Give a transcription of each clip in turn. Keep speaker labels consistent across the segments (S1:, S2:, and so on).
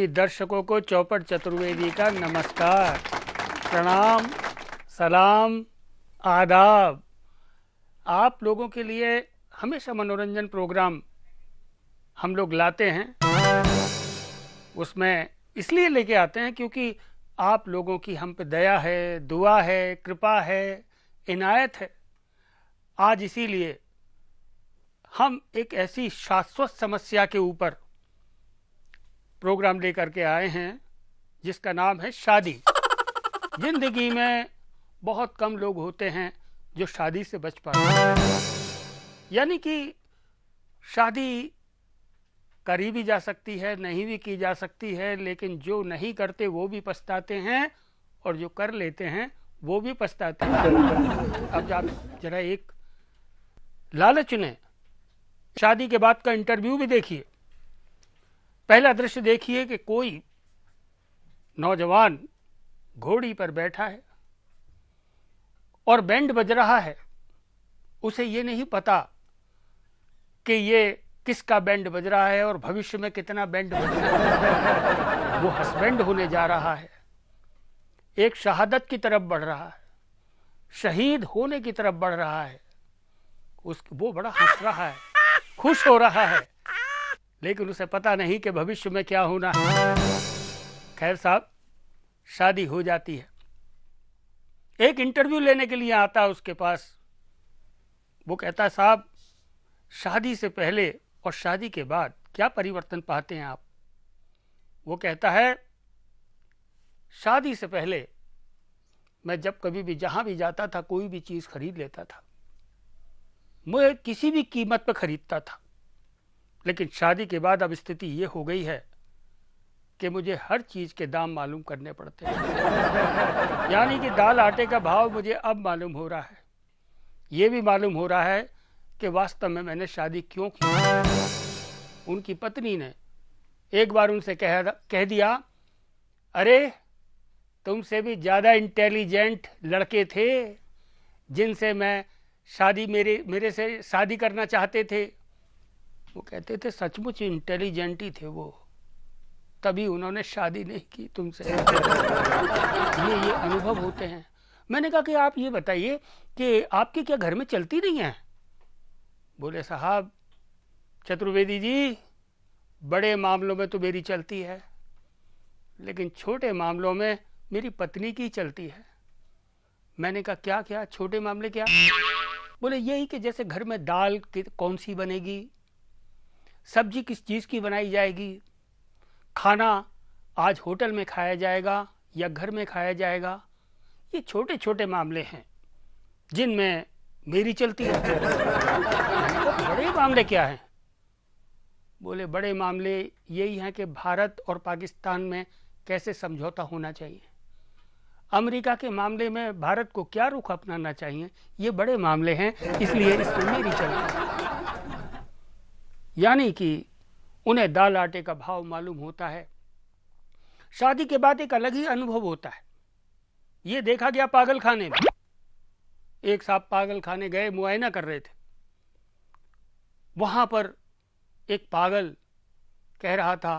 S1: सभी दर्शकों को चौपट चतुर्वेदी का नमस्कार, प्रणाम, सलाम, आदाब। आप लोगों के लिए हमेशा मनोरंजन प्रोग्राम हम लोग लाते हैं। उसमें इसलिए लेके आते हैं क्योंकि आप लोगों की हम पे दया है, दुआ है, कृपा है, इनायत है। आज इसीलिए हम एक ऐसी शाश्वत समस्या के ऊपर प्रोग्राम लेकर के आए हैं जिसका नाम है शादी। जिंदगी में बहुत कम लोग होते हैं जो शादी से बच पाते हैं, यानी कि शादी करी भी जा सकती है, नहीं भी की जा सकती है, लेकिन जो नहीं करते वो भी पछताते हैं और जो कर लेते हैं वो भी पछताते हैं। अब आप जरा एक लालच ने शादी के बाद का इंटरव्यू भी देखिए। पहला दृश्य देखिए कि कोई नौजवान घोड़ी पर बैठा है और बैंड बज रहा है। उसे ये नहीं पता कि ये किसका बैंड बज रहा है और भविष्य में कितना बैंड बज रहा है। वो हस्बैंड होने जा रहा है, एक शहादत की तरफ बढ़ रहा है, शहीद होने की तरफ बढ़ रहा है। वो बड़ा हंस रहा है, खुश हो रहा है, लेकिन उसे पता नहीं कि भविष्य में क्या होना है। खैर साहब, शादी हो जाती है। एक इंटरव्यू लेने के लिए आता है उसके पास। वो कहता है, साहब शादी से पहले और शादी के बाद क्या परिवर्तन पाते हैं आप? वो कहता है, शादी से पहले मैं जब कभी भी जहां भी जाता था कोई भी चीज खरीद लेता था, मैं किसी भी कीमत पर खरीदता था। लेकिन शादी के बाद अब स्थिति ये हो गई है कि मुझे हर चीज के दाम मालूम करने पड़ते हैं। यानी कि दाल आटे का भाव मुझे अब मालूम हो रहा है। ये भी मालूम हो रहा है कि वास्तव में मैंने शादी क्यों की। उनकी पत्नी ने एक बार उनसे कह दिया, अरे तुमसे भी ज्यादा इंटेलिजेंट लड़के थे जिनसे मैं मेरे से शादी करना चाहते थे। वो कहते थे सचमुच इंटेलिजेंट ही थे वो, तभी उन्होंने शादी नहीं की तुमसे। ये अनुभव होते हैं। मैंने कहा कि आप ये बताइए कि आपके क्या घर में चलती नहीं है? बोले, साहब चतुर्वेदी जी, बड़े मामलों में तो मेरी चलती है, लेकिन छोटे मामलों में मेरी पत्नी की चलती है। मैंने कहा क्या क्या छोटे मामले क्या? बोले यही कि जैसे घर में दाल कौन सी बनेगी, सब्जी किस चीज की बनाई जाएगी, खाना आज होटल में खाया जाएगा या घर में खाया जाएगा। ये छोटे छोटे मामले हैं जिनमें मेरी चलती है। बड़े मामले क्या हैं? बोले बड़े मामले यही हैं कि भारत और पाकिस्तान में कैसे समझौता होना चाहिए, अमेरिका के मामले में भारत को क्या रुख अपनाना चाहिए। ये बड़े मामले हैं, इसलिए इसमें मेरी चलती है। यानी कि उन्हें दाल आटे का भाव मालूम होता है। शादी के बाद एक अलग ही अनुभव होता है। ये देखा गया पागल खाने में। एक साहब पागल खाने गए, मुआयना कर रहे थे। वहां पर एक पागल कह रहा था,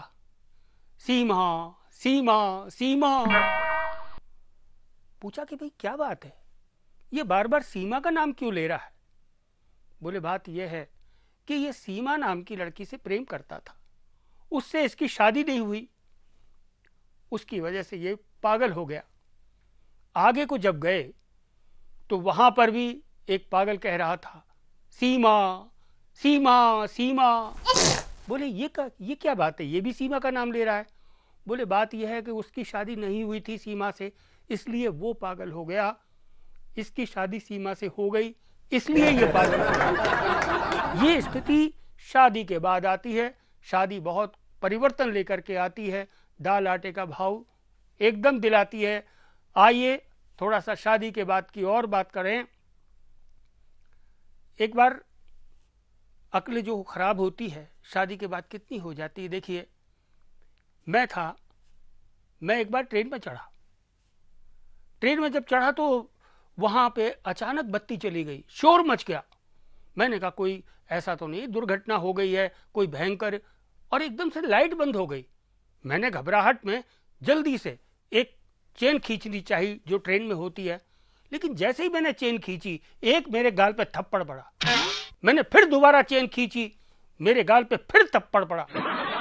S1: सीमा सीमा सीमा। पूछा कि भाई क्या बात है, ये बार बार सीमा का नाम क्यों ले रहा है? बोले बात यह है कि ये सीमा नाम की लड़की से प्रेम करता था, उससे इसकी शादी नहीं हुई, उसकी वजह से ये पागल हो गया। आगे को जब गए तो वहां पर भी एक पागल कह रहा था, सीमा सीमा सीमा। बोले ये क्या बात है, ये भी सीमा का नाम ले रहा है? बोले बात यह है कि उसकी शादी नहीं हुई थी सीमा से, इसलिए वो पागल हो गया। इसकी शादी सीमा से हो गई, इसलिए ये पागल हो गया। ये स्थिति शादी के बाद आती है। शादी बहुत परिवर्तन लेकर के आती है, दाल आटे का भाव एकदम दिलाती है। आइए थोड़ा सा शादी के बाद की और बात करें। एक बार अक्ल जो खराब होती है शादी के बाद कितनी हो जाती है। देखिए, मैं एक बार ट्रेन में चढ़ा। ट्रेन में जब चढ़ा तो वहां पे अचानक बत्ती चली गई, शोर मच गया। मैंने कहा कोई ऐसा तो नहीं दुर्घटना हो गई है, कोई भयंकर, और एकदम से लाइट बंद हो गई। मैंने घबराहट में जल्दी से एक चेन खींचनी चाहिए जो ट्रेन में होती है, लेकिन जैसे ही मैंने चेन खींची एक मेरे गाल पे थप्पड़ पड़ा। मैंने फिर दोबारा चेन खींची, मेरे गाल पे फिर थप्पड़ पड़ा।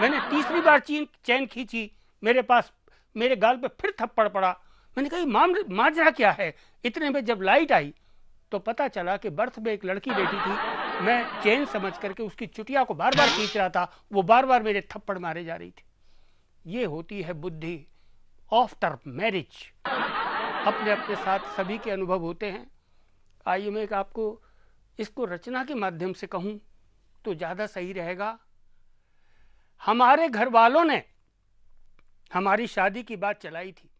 S1: मैंने तीसरी बार चेन खींची, मेरे गाल पे फिर थप्पड़ पड़ा। मैंने कहा माजरा क्या है। इतने में जब लाइट आई तो पता चला कि बर्थ में एक लड़की बैठी थी। मैं चेन समझ करके उसकी चुटिया को बार बार खींच रहा था, वो बार बार मेरे थप्पड़ मारे जा रही थी। ये होती है बुद्धि आफ्टर मैरिज। अपने अपने साथ सभी के अनुभव होते हैं। आइए मैं आपको इसको रचना के माध्यम से कहूं तो ज़्यादा सही रहेगा। हमारे घर वालों ने हमारी शादी की बात चलाई थी।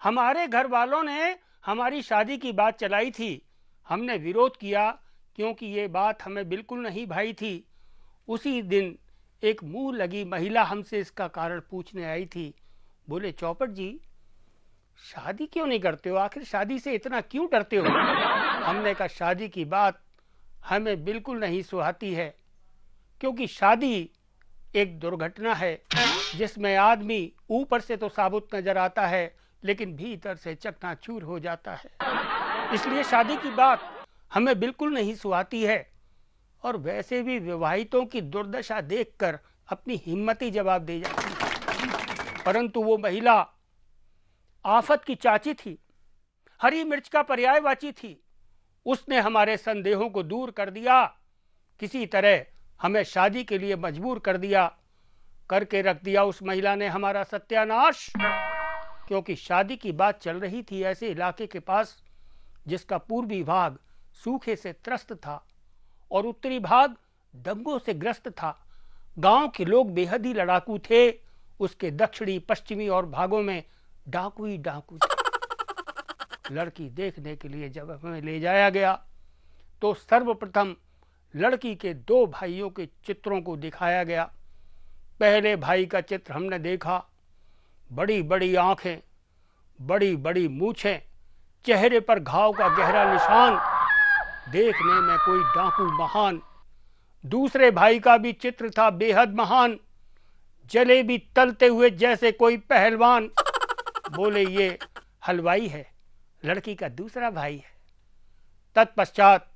S1: हमारे घर वालों ने हमारी शादी की बात चलाई थी। हमने विरोध किया क्योंकि ये बात हमें बिल्कुल नहीं भाई थी। उसी दिन एक मुंह लगी महिला हमसे इसका कारण पूछने आई थी। बोले चौपट जी, शादी क्यों नहीं करते हो? आखिर शादी से इतना क्यों डरते हो? हमने कहा शादी की बात हमें बिल्कुल नहीं सुहाती है, क्योंकि शादी एक दुर्घटना है जिसमें आदमी ऊपर से तो साबुत नजर आता है लेकिन भीतर से चकनाचूर हो जाता है। इसलिए शादी की बात हमें बिल्कुल नहीं सुहाती है। और वैसे भी विवाहितों की दुर्दशा देखकर अपनी हिम्मत ही जवाब दे जाती है। परंतु वो महिला आफत की चाची थी, हरी मिर्च का पर्यायवाची थी। उसने हमारे संदेहों को दूर कर दिया, किसी तरह हमें शादी के लिए मजबूर कर दिया। करके रख दिया उस महिला ने हमारा सत्यानाश। क्योंकि शादी की बात चल रही थी ऐसे इलाके के पास जिसका पूर्वी भाग सूखे से त्रस्त था और उत्तरी भाग दंगों से ग्रस्त था। गांव के लोग बेहद ही लड़ाकू थे। उसके दक्षिणी पश्चिमी और भागों में डाकू ही डाकू थे। लड़की देखने के लिए जब हमें ले जाया गया तो सर्वप्रथम लड़की के दो भाइयों के चित्रों को दिखाया गया। पहले भाई का चित्र हमने देखा, बड़ी बड़ी आंखें, बड़ी बड़ी मूछें, चेहरे पर घाव का गहरा निशान, देखने में कोई डाकू महान। दूसरे भाई का भी चित्र था बेहद महान, जलेबी तलते हुए जैसे कोई पहलवान। बोले ये हलवाई है, लड़की का दूसरा भाई है। तत्पश्चात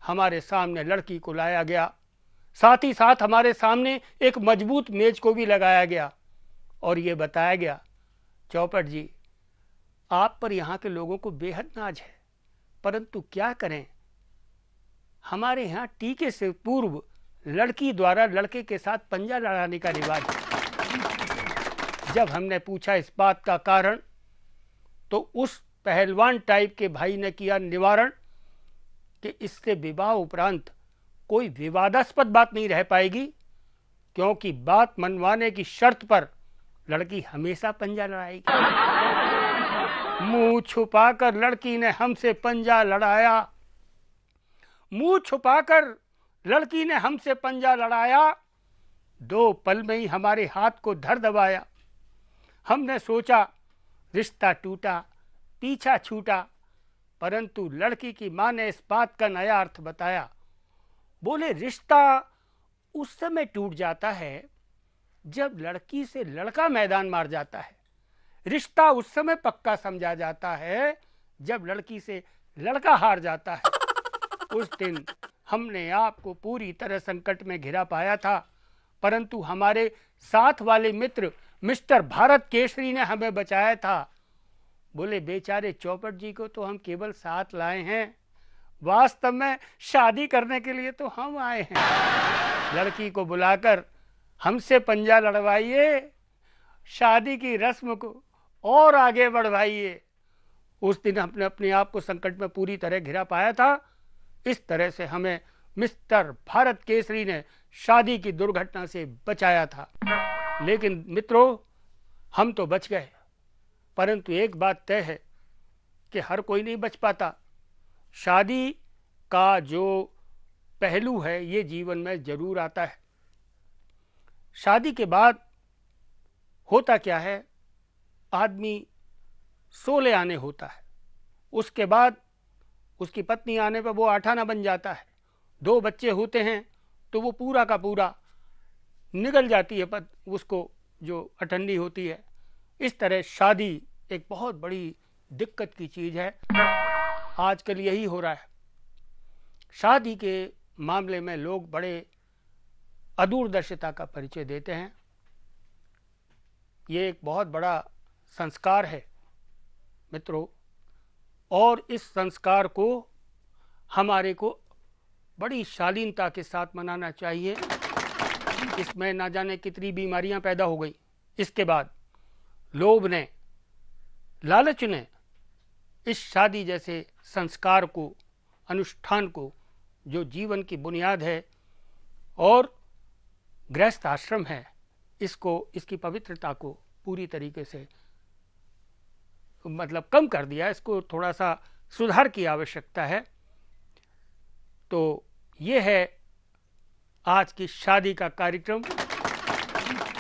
S1: हमारे सामने लड़की को लाया गया, साथ ही साथ हमारे सामने एक मजबूत मेज को भी लगाया गया और ये बताया गया, चौपट जी आप पर यहाँ के लोगों को बेहद नाज है, परंतु क्या करें, हमारे यहाँ टीके से पूर्व लड़की द्वारा लड़के के साथ पंजा लड़ाने का रिवाज है। जब हमने पूछा इस बात का कारण तो उस पहलवान टाइप के भाई ने किया निवारण कि इससे विवाह उपरांत कोई विवादास्पद बात नहीं रह पाएगी, क्योंकि बात मनवाने की शर्त पर लड़की हमेशा पंजा लड़ाएगी। मुंह छुपाकर लड़की ने हमसे पंजा लड़ाया, मुंह छुपाकर लड़की ने हमसे पंजा लड़ाया। 2 पल में ही हमारे हाथ को धर दबाया। हमने सोचा रिश्ता टूटा, पीछा छूटा, परंतु लड़की की मां ने इस बात का नया अर्थ बताया। बोले रिश्ता उस समय टूट जाता है जब लड़की से लड़का मैदान मार जाता है। रिश्ता उस समय पक्का समझा जाता है जब लड़की से लड़का हार जाता है। उस दिन हमने आपको पूरी तरह संकट में घिरा पाया था, परंतु हमारे साथ वाले मित्र मिस्टर भारत केसरी ने हमें बचाया था। बोले बेचारे चौपट जी को तो हम केवल साथ लाए हैं, वास्तव में शादी करने के लिए तो हम आए हैं। लड़की को बुलाकर हमसे पंजा लड़वाइए, शादी की रस्म को और आगे बढ़वाइए। उस दिन हमने अपने आप को संकट में पूरी तरह घिरा पाया था। इस तरह से हमें मिस्टर भारत केसरी ने शादी की दुर्घटना से बचाया था। लेकिन मित्रों हम तो बच गए, परंतु एक बात तय है कि हर कोई नहीं बच पाता। शादी का जो पहलू है ये जीवन में जरूर आता है। शादी के बाद होता क्या है, आदमी सोले आने होता है, उसके बाद उसकी पत्नी आने पर वो आठाना बन जाता है। 2 बच्चे होते हैं तो वो पूरा का पूरा निगल जाती है उसको जो अठन्नी होती है, इस तरह शादी एक बहुत बड़ी दिक्कत की चीज़ है। आजकल यही हो रहा है। शादी के मामले में लोग बड़े अदूरदर्शिता का परिचय देते हैं। ये एक बहुत बड़ा संस्कार है मित्रों, और इस संस्कार को हमारे को बड़ी शालीनता के साथ मनाना चाहिए। इसमें ना जाने कितनी बीमारियां पैदा हो गई। इसके बाद लोभ ने, लालच ने इस शादी जैसे संस्कार को, अनुष्ठान को, जो जीवन की बुनियाद है और गृहस्थ आश्रम है, इसको, इसकी पवित्रता को पूरी तरीके से मतलब कम कर दिया। इसको थोड़ा सा सुधार की आवश्यकता है। तो ये है आज की शादी का कार्यक्रम।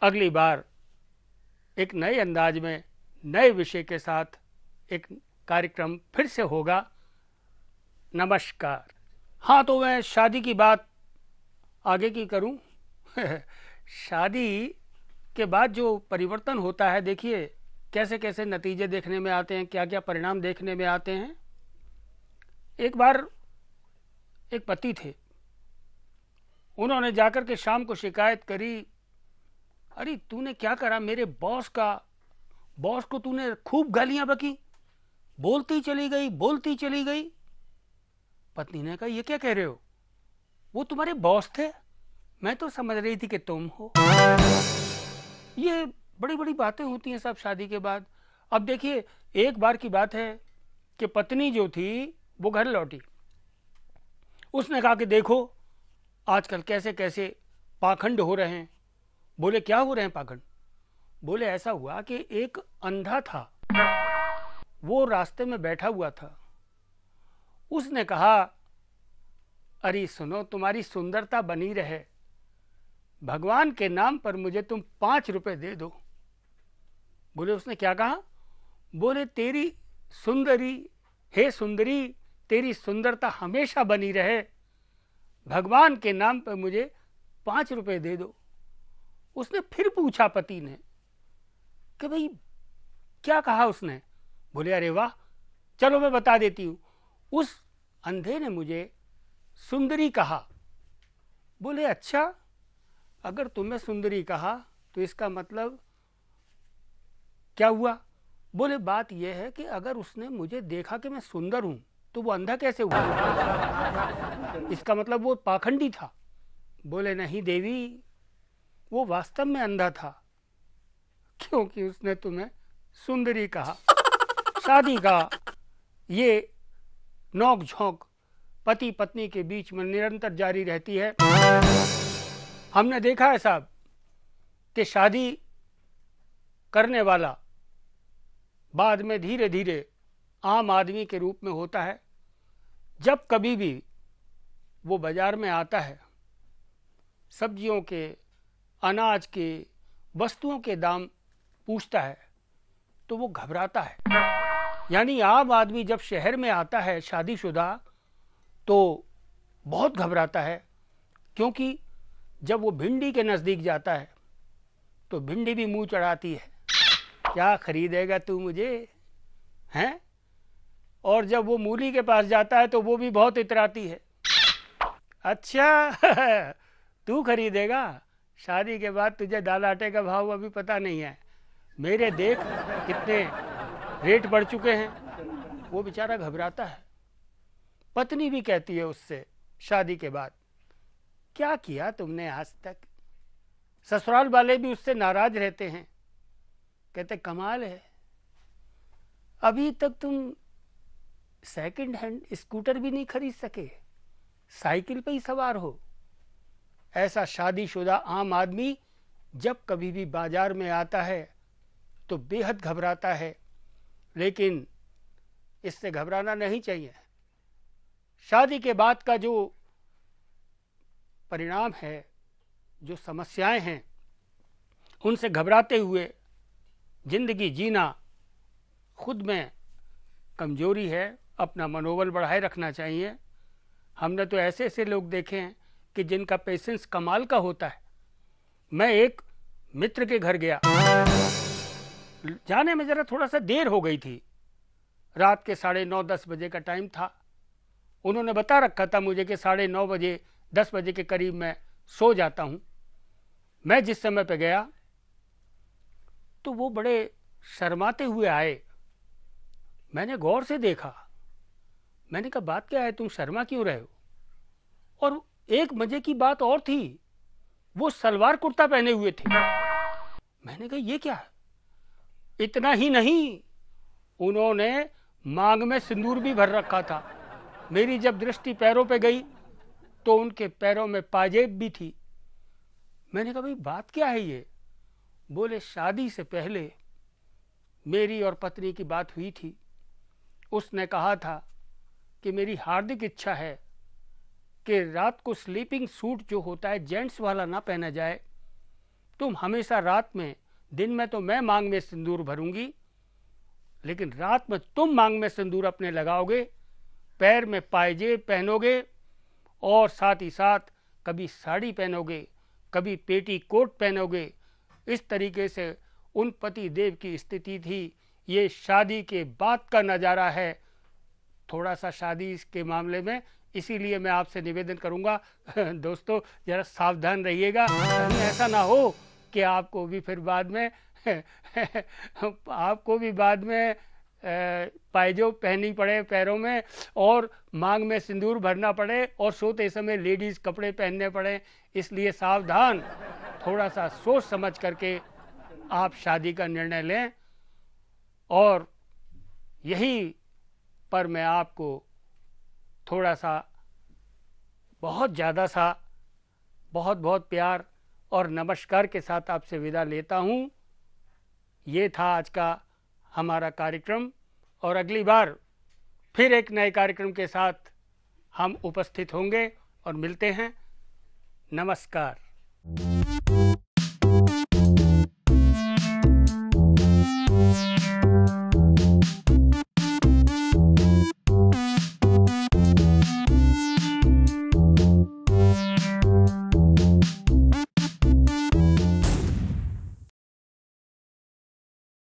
S1: अगली बार एक नए अंदाज में, नए विषय के साथ एक कार्यक्रम फिर से होगा। नमस्कार। हाँ, तो मैं शादी की बात आगे की करूं। शादी के बाद जो परिवर्तन होता है, देखिए कैसे कैसे नतीजे देखने में आते हैं, क्या क्या परिणाम देखने में आते हैं। एक बार एक पति थे, उन्होंने जाकर के शाम को शिकायत करी, अरे तूने क्या करा, मेरे बॉस को तूने खूब गालियां बकी, बोलती चली गई। पत्नी ने कहा, ये क्या कह रहे हो, वो तुम्हारे बॉस थे, मैं तो समझ रही थी कि तुम हो। ये बड़ी बड़ी बातें होती हैं सब शादी के बाद। अब देखिए, एक बार की बात है कि पत्नी जो थी वो घर लौटी, उसने कहा कि देखो आजकल कैसे कैसे पाखंड हो रहे हैं। बोले क्या हो रहे हैं पाखंड? बोले ऐसा हुआ कि एक अंधा था, वो रास्ते में बैठा हुआ था, उसने कहा, अरे सुनो, तुम्हारी सुंदरता बनी रहे, भगवान के नाम पर मुझे तुम 5 रुपए दे दो। बोले उसने क्या कहा? बोले तेरी सुंदरी, हे सुंदरी, तेरी सुंदरता हमेशा बनी रहे, भगवान के नाम पर मुझे 5 रुपए दे दो। उसने फिर पूछा पति ने कि भाई क्या कहा उसने? बोले अरे वाह, चलो मैं बता देती हूँ, उस अंधे ने मुझे सुंदरी कहा। बोले अच्छा, अगर तुम्हें सुंदरी कहा तो इसका मतलब क्या हुआ? बोले बात यह है कि अगर उसने मुझे देखा कि मैं सुंदर हूं तो वो अंधा कैसे हुआ? इसका मतलब वो पाखंडी था। बोले नहीं देवी, वो वास्तव में अंधा था, क्योंकि उसने तुम्हें सुंदरी कहा। शादी का ये नोक झोंक पति पत्नी के बीच में निरंतर जारी रहती है। हमने देखा है साहब कि शादी करने वाला बाद में धीरे धीरे आम आदमी के रूप में होता है। जब कभी भी वो बाजार में आता है, सब्जियों के, अनाज के, वस्तुओं के दाम पूछता है तो वो घबराता है। यानी आम आदमी जब शहर में आता है शादीशुदा तो बहुत घबराता है, क्योंकि जब वो भिंडी के नज़दीक जाता है तो भिंडी भी मुंह चढ़ाती है, क्या खरीदेगा तू मुझे, हैं? और जब वो मूली के पास जाता है तो वो भी बहुत इतराती है, अच्छा तू खरीदेगा, शादी के बाद तुझे दाल आटे का भाव अभी पता नहीं है, मेरे देख कितने रेट बढ़ चुके हैं। वो बेचारा घबराता है। पत्नी भी कहती है उससे शादी के बाद, क्या किया तुमने आज तक? ससुराल वाले भी उससे नाराज रहते हैं, कहते कमाल है, अभी तक तुम सेकंड हैंड स्कूटर भी नहीं खरीद सके, साइकिल पे ही सवार हो। ऐसा शादीशुदा आम आदमी जब कभी भी बाजार में आता है तो बेहद घबराता है, लेकिन इससे घबराना नहीं चाहिए। शादी के बाद का जो परिणाम है, जो समस्याएं हैं, उनसे घबराते हुए जिंदगी जीना खुद में कमजोरी है। अपना मनोबल बढ़ाए रखना चाहिए। हमने तो ऐसे ऐसे लोग देखे हैं कि जिनका पेशेंस कमाल का होता है। मैं एक मित्र के घर गया। जाने में ज़रा थोड़ा सा देर हो गई थी, रात के 9:30-10 बजे का टाइम था। उन्होंने बता रखा था मुझे कि 9:30 बजे 10 बजे के करीब मैं सो जाता हूँ। मैं जिस समय पे गया तो वो बड़े शर्माते हुए आए। मैंने गौर से देखा, मैंने कहा बात क्या है, तुम शर्मा क्यों रहे हो? और एक मजे की बात और थी, वो सलवार कुर्ता पहने हुए थे। मैंने कहा ये क्या है? इतना ही नहीं, उन्होंने मांग में सिंदूर भी भर रखा था। मेरी जब दृष्टि पैरों पे गई तो उनके पैरों में पाजेब भी थी। मैंने कहा भाई बात क्या है ये? बोले शादी से पहले मेरी और पत्नी की बात हुई थी। उसने कहा था कि मेरी हार्दिक इच्छा है कि रात को स्लीपिंग सूट जो होता है जेंट्स वाला ना पहना जाए। तुम हमेशा रात में, दिन में तो मैं मांग में सिंदूर भरूंगी, लेकिन रात में तुम मांग में सिंदूर अपने लगाओगे, पैर में पायजेब पहनोगे और साथ ही साथ कभी साड़ी पहनोगे, कभी पेटी कोट पहनोगे। इस तरीके से उन पति देव की स्थिति थी। ये शादी के बाद का नज़ारा है, थोड़ा सा शादी के मामले में। इसीलिए मैं आपसे निवेदन करूंगा दोस्तों ज़रा सावधान रहिएगा, कहीं ऐसा ना हो कि आपको भी फिर बाद में आपको भी बाद में पायजो पहननी पड़े पैरों में और मांग में सिंदूर भरना पड़े और सोते समय लेडीज़ कपड़े पहनने पड़े। इसलिए सावधान, थोड़ा सा सोच समझ करके आप शादी का निर्णय लें। और यही पर मैं आपको थोड़ा सा, बहुत ज़्यादा सा, बहुत बहुत प्यार और नमस्कार के साथ आपसे विदा लेता हूँ। ये था आज का हमारा कार्यक्रम और अगली बार फिर एक नए कार्यक्रम के साथ हम उपस्थित होंगे और मिलते हैं। नमस्कार।